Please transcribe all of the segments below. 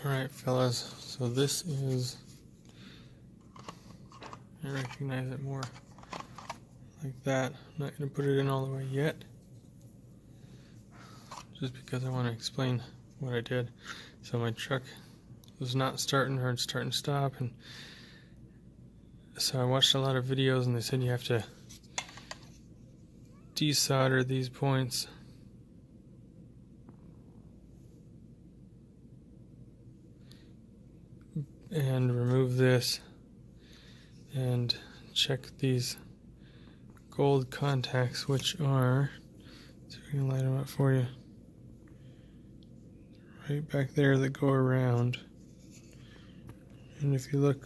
Alright fellas, so this is, I recognize it more like that. I'm not going to put it in all the way yet, just because I want to explain what I did. So my truck was not starting, or start and stop, and so I watched a lot of videos and they said you have to desolder these points and remove this and check these gold contacts, which are, so we can light them up for you, right back there that go around. And if you look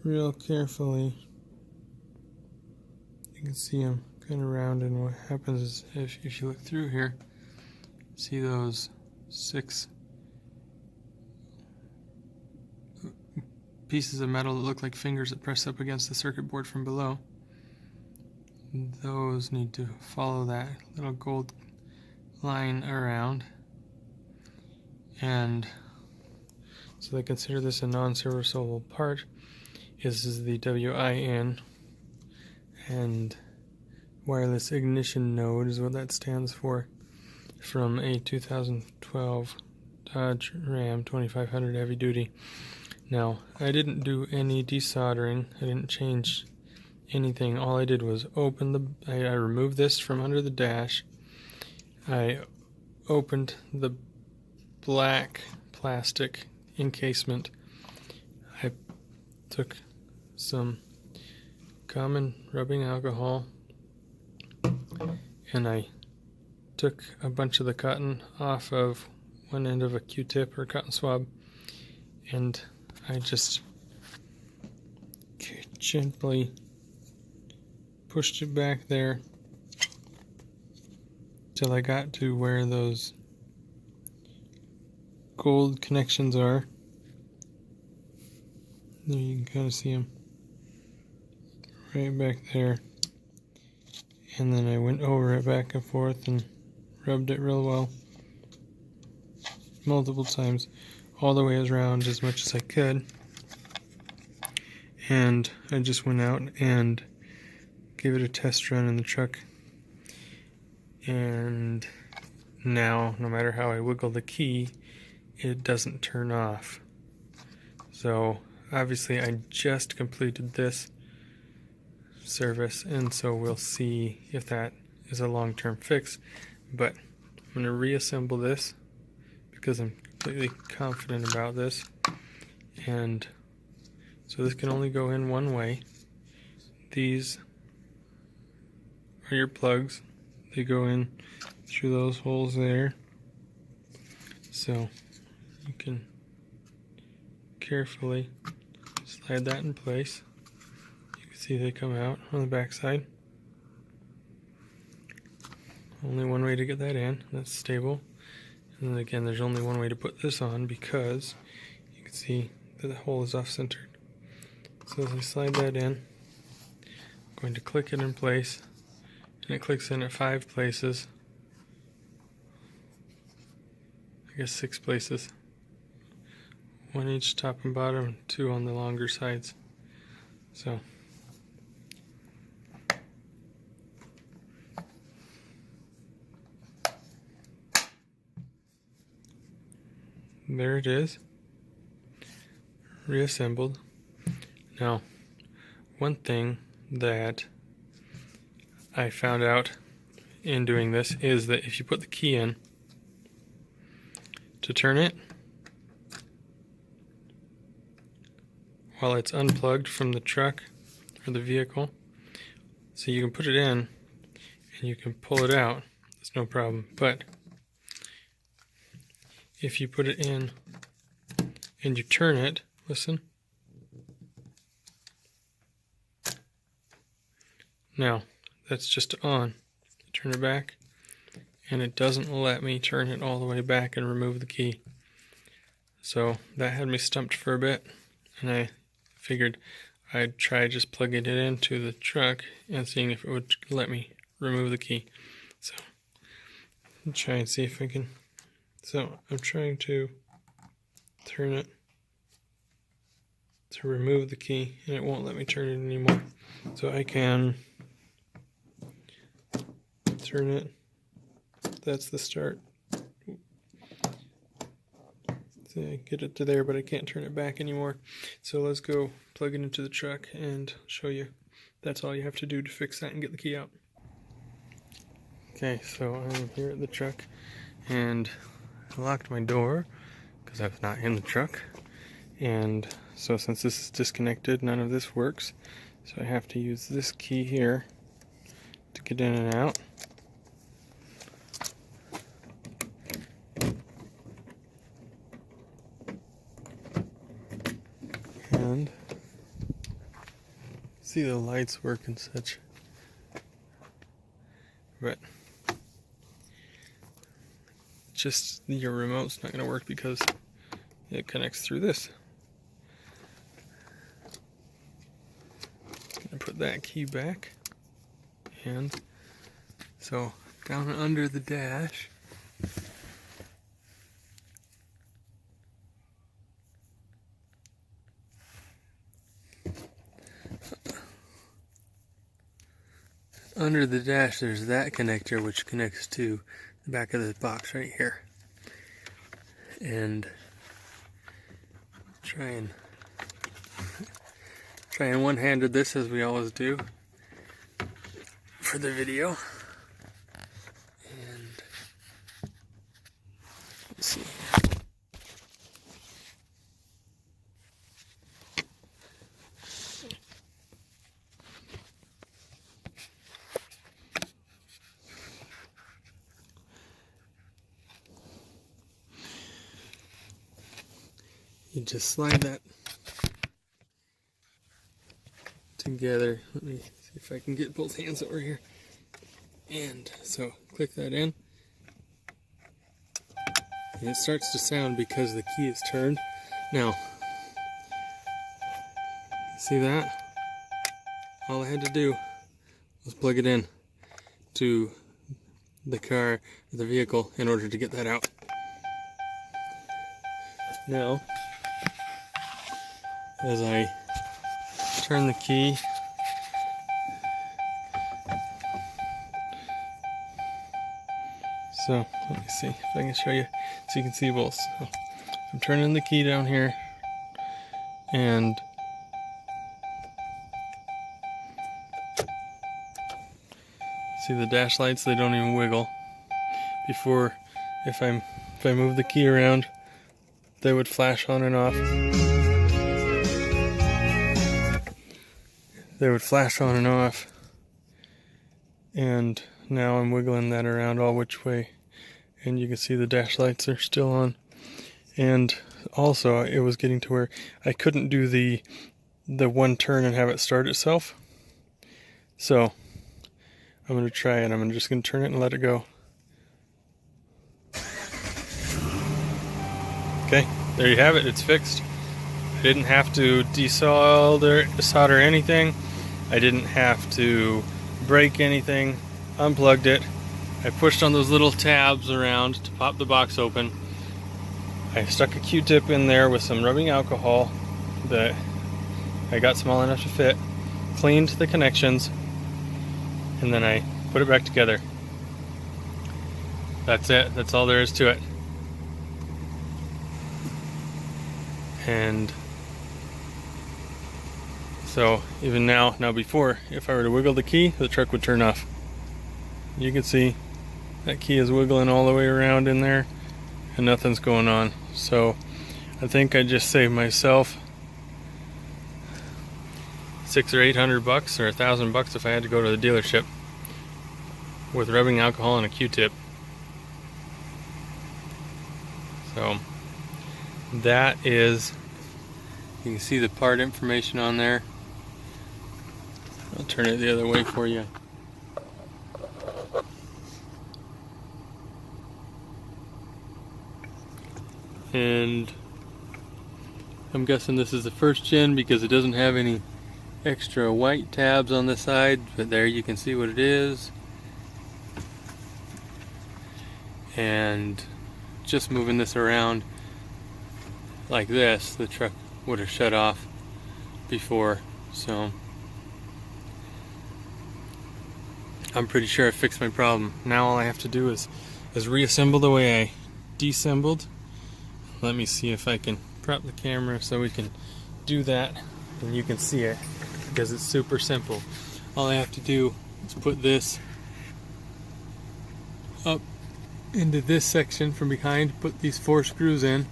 real carefully, you can see them kind of round, and what happens is if you look through here, see those 6 pieces of metal that look like fingers that press up against the circuit board from below. Those need to follow that little gold line around, and so they consider this a non-serviceable part. This is the WIN, and wireless ignition node is what that stands for, from a 2012 Dodge Ram 2500 heavy duty. Now, I didn't do any desoldering. I didn't change anything. All I did was open I removed this from under the dash. I opened the black plastic encasement. I took some common rubbing alcohol and I took a bunch of the cotton off of one end of a Q-tip or cotton swab, and I just gently pushed it back there till I got to where those gold connections are. There you can kind of see them right back there. And then I went over it back and forth and rubbed it real well multiple times, all the way around as much as I could. And I just went out and gave it a test run in the truck, and now no matter how I wiggle the key, it doesn't turn off. So obviously I just completed this service, and so we'll see if that is a long-term fix. But I'm going to reassemble this because I'm completely confident about this. And so this can only go in one way. These are your plugs. They go in through those holes there. So you can carefully slide that in place. You can see they come out on the back side. Only one way to get that in, that's stable. And then again, there's only one way to put this on, because you can see that the hole is off-centered. So as I slide that in, I'm going to click it in place, and it clicks in at 5 places. I guess 6 places. 1 each top and bottom, 2 on the longer sides. So there it is, reassembled. Now, one thing that I found out in doing this is that if you put the key in to turn it while it's unplugged from the truck or the vehicle, so you can put it in and you can pull it out, it's no problem. But if you put it in and you turn it, listen. Now, that's just on. Turn it back, and it doesn't let me turn it all the way back and remove the key. So that had me stumped for a bit, and I figured I'd try just plugging it into the truck and seeing if it would let me remove the key. So I'll try and see if I can. So I'm trying to turn it to remove the key, and it won't let me turn it anymore. So I can turn it. That's the start. See, I get it to there, but I can't turn it back anymore. So let's go plug it into the truck and show you. That's all you have to do to fix that and get the key out. Okay, so I'm here at the truck, and I locked my door because I was not in the truck. And so since this is disconnected, none of this works. So I have to use this key here to get in and out. And see, the lights work and such. But just your remote's not going to work because it connects through this. Gonna put that key back, and so down under the dash, there's that connector which connects to the back of the box right here. And try and one-handed this as we always do for the video. And let's see. You just slide that together. Let me see if I can get both hands over here. And so click that in. And it starts to sound because the key is turned. Now, see that? All I had to do was plug it in to the car, the vehicle, in order to get that out. Now, as I turn the key, so let me see if I can show you so you can see both. So I'm turning the key down here, and see the dash lights, they don't even wiggle. Before, if I move the key around, they would flash on and off. They would flash on and off, and now I'm wiggling that around all which way, and you can see the dash lights are still on. And also, it was getting to where I couldn't do the one turn and have it start itself. So I'm going to try it. I'm just going to turn it and let it go. Okay, there you have it. It's fixed. I didn't have to solder anything. I didn't have to break anything. Unplugged it. I pushed on those little tabs around to pop the box open. I stuck a Q-tip in there with some rubbing alcohol that I got small enough to fit. Cleaned the connections, and then I put it back together. That's it. That's all there is to it. And so even now before, if I were to wiggle the key, the truck would turn off. You can see that key is wiggling all the way around in there and nothing's going on. So I think I just saved myself $600 or $800 or $1,000 if I had to go to the dealership with rubbing alcohol and a Q-tip. So that is, you can see the part information on there. I'll turn it the other way for you. And I'm guessing this is the first gen because it doesn't have any extra white tabs on the side, but there you can see what it is. And just moving this around, like this, the truck would have shut off before. So I'm pretty sure I fixed my problem. Now all I have to do is reassemble the way I deassembled. Let me see if I can prop the camera so we can do that and you can see it, because it's super simple. All I have to do is put this up into this section from behind, put these 4 screws in,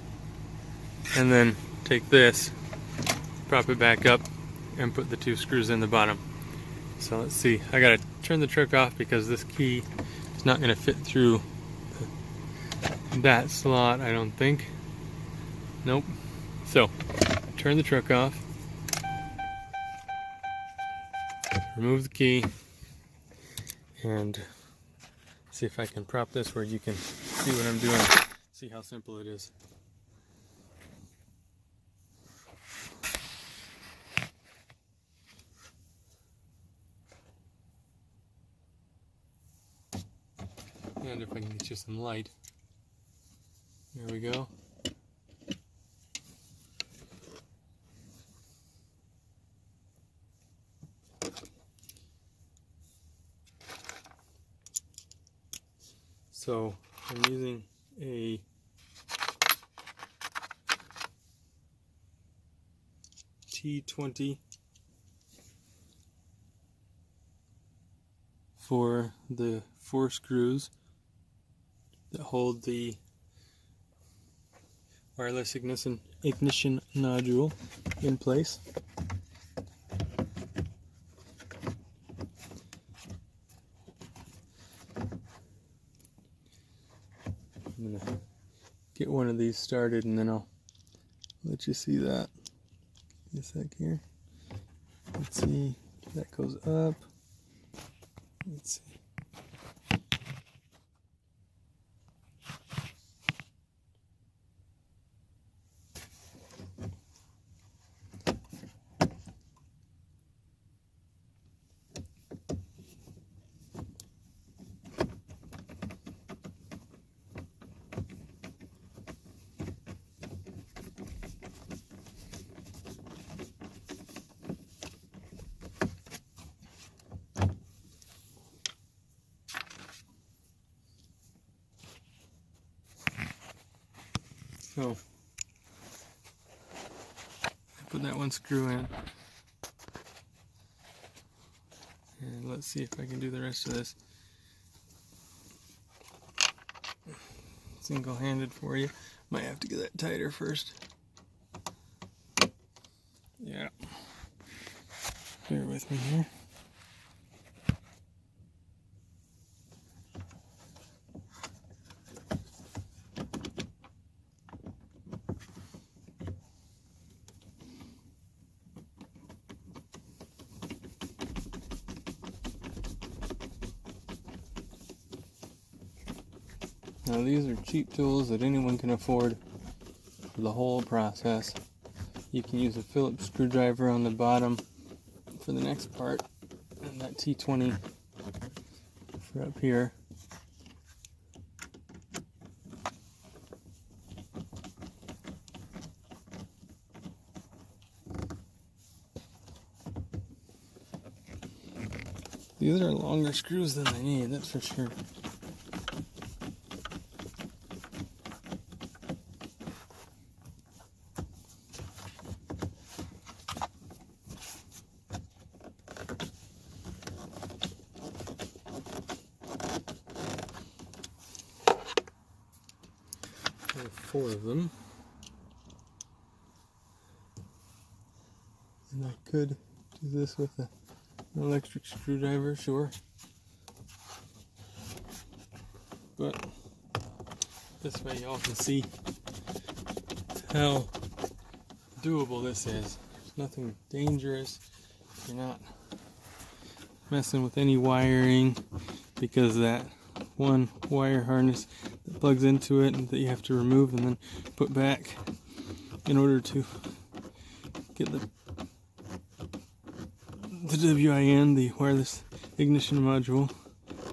and then take this, prop it back up, and put the 2 screws in the bottom. So let's see, I gotta turn the truck off because this key is not gonna fit through that slot, I don't think. Nope. So, turn the truck off, remove the key, and see if I can prop this where you can see what I'm doing, see how simple it is. And if I can get you some light. There we go. So I'm using a T20 for the 4 screws that hold the wireless ignition nodule in place. I'm gonna get one of these started and then I'll let you see that. Give me a sec here. Let's see, that goes up. Let's see. So, I put that 1 screw in, and let's see if I can do the rest of this single-handed for you. Might have to get that tighter first. Yeah, bear with me here. Now these are cheap tools that anyone can afford for the whole process. You can use a Phillips screwdriver on the bottom for the next part, and that T20 for up here. These are longer screws than I need, that's for sure. There are 4 of them. And I could do this with an electric screwdriver, sure. But this way y'all can see how doable this is. There's nothing dangerous. You're not messing with any wiring, because that 1 wire harness that plugs into it and that you have to remove and then put back in order to get the WIN, the wireless ignition module,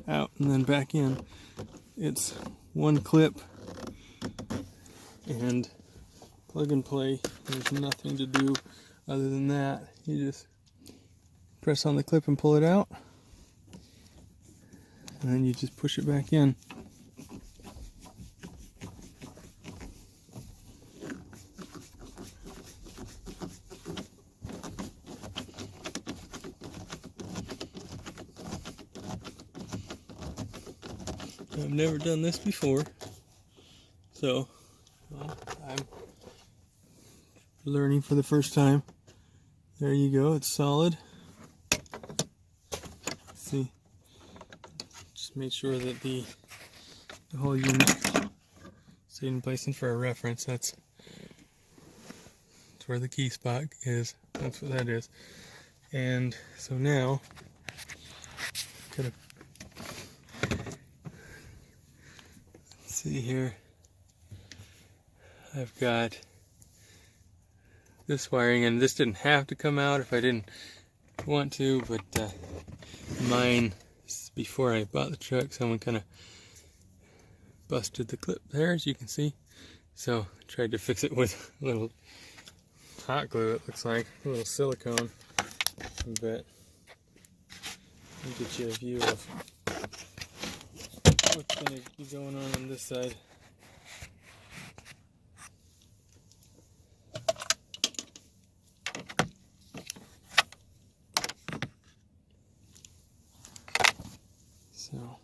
out and then back in. It's 1 clip and plug and play. There's nothing to do other than that. You just press on the clip and pull it out, and then you just push it back in. I've never done this before, so I'm learning for the first time. There you go, it's solid. See, just make sure that the whole unit stayed in place. And for a reference, that's where the key spot is. That's what that is. And so now, gotta see here. I've got this wiring, and this didn't have to come out if I didn't want to, but mine, before I bought the truck, someone kind of busted the clip there, as you can see. So I tried to fix it with a little hot glue, it looks like, a little silicone, but I'll get you a view of what's going to be going on this side. So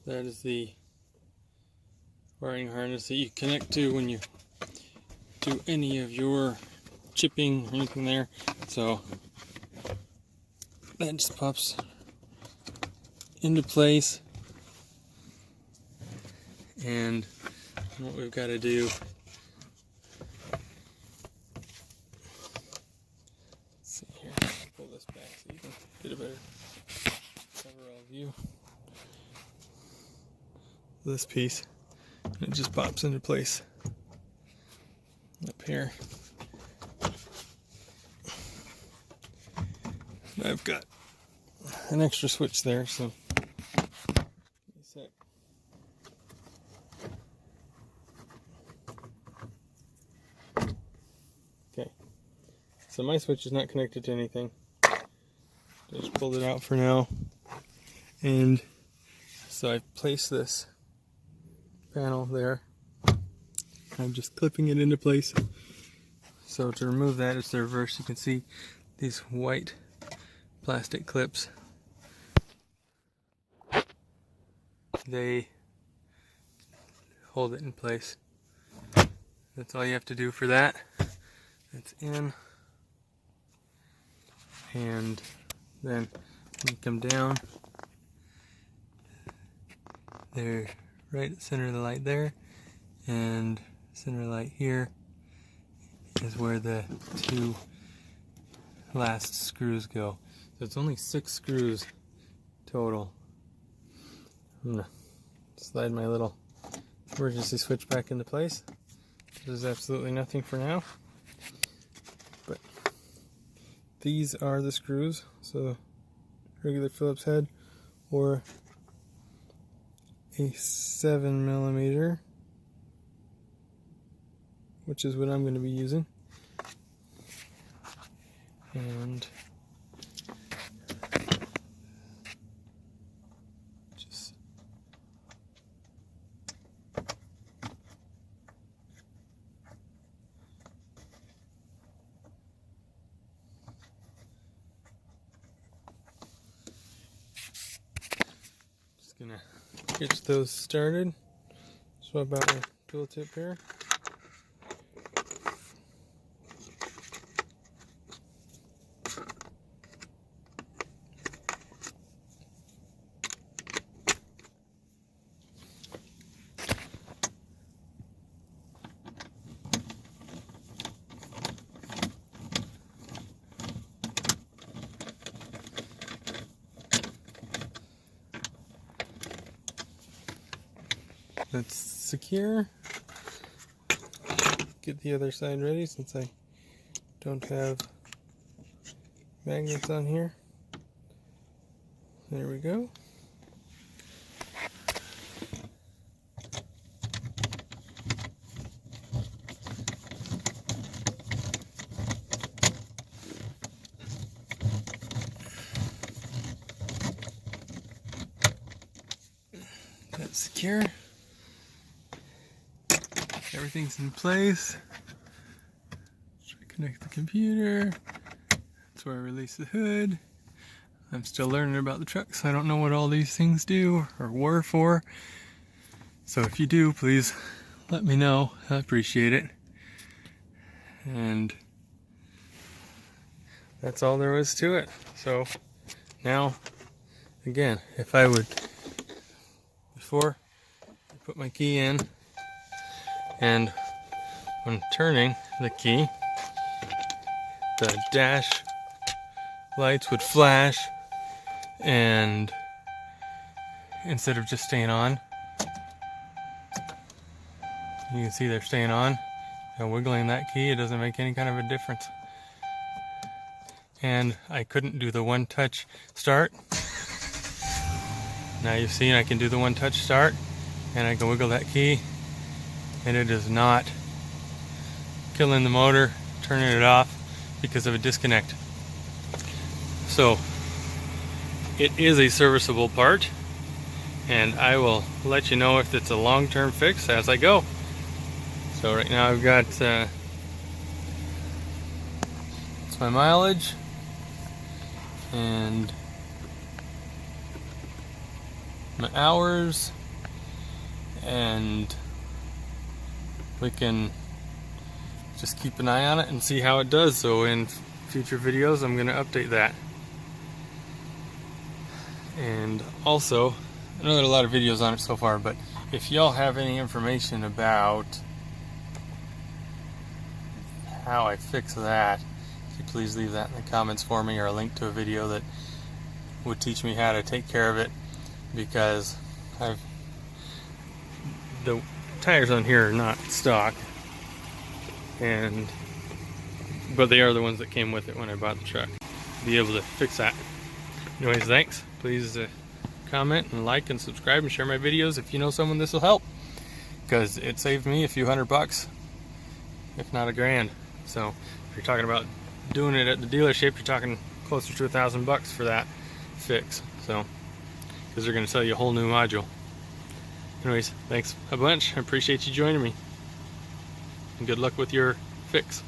that is the wiring harness that you connect to when you do any of your chipping or anything there. So that just pops into place, and what we've got to do, let's see here, pull this back so you can get a better overall view. This piece, and it just pops into place up here. I've got an extra switch there, so give me a sec. Okay, so my switch is not connected to anything. Just pulled it out for now, and so I've placed this panel there. I'm just clipping it into place. So to remove that, it's the reverse. You can see these white plastic clips. They hold it in place. That's all you have to do for that. It's in. And then when you come down, they're right at the center of the light there, and center of the light here is where the two last screws go. So it's only 6 screws total. I'm gonna slide my little emergency switch back into place. There's absolutely nothing for now, but these are the screws. So regular Phillips head or a 7mm, which is what I'm going to be using. And just gonna get those started. Swap out my tooltip here. Let's secure. Get the other side ready since I don't have magnets on here. There we go. That's secure. Everything's in place. Try to connect the computer. That's where I release the hood. I'm still learning about the truck, so I don't know what all these things do or were for. So if you do, please let me know. I appreciate it. And that's all there was to it. So now, again, if I would, before I put my key in, and when turning the key, the dash lights would flash, and instead of just staying on, you can see they're staying on. And wiggling that key, it doesn't make any kind of a difference. And I couldn't do the one-touch start. Now you've seen I can do the one-touch start, and I can wiggle that key, and it is not killing the motor, turning it off because of a disconnect. So it is a serviceable part, and I will let you know if it's a long-term fix as I go. So right now I've got it's my mileage and my hours, and we can just keep an eye on it and see how it does. So in future videos I'm going to update that. And also, I know there are a lot of videos on it so far, but if y'all have any information about how I fix that, if you please leave that in the comments for me, or a link to a video that would teach me how to take care of it, because the tires on here are not stock, but they are the ones that came with it when I bought the truck. Be able to fix that. Anyways, thanks. Please comment and like and subscribe and share my videos if you know someone this will help, because it saved me a few $100, if not $1,000. So if you're talking about doing it at the dealership, you're talking closer to $1,000 for that fix. So because they're going to sell you a whole new module. Anyways, thanks a bunch. I appreciate you joining me, and good luck with your fix.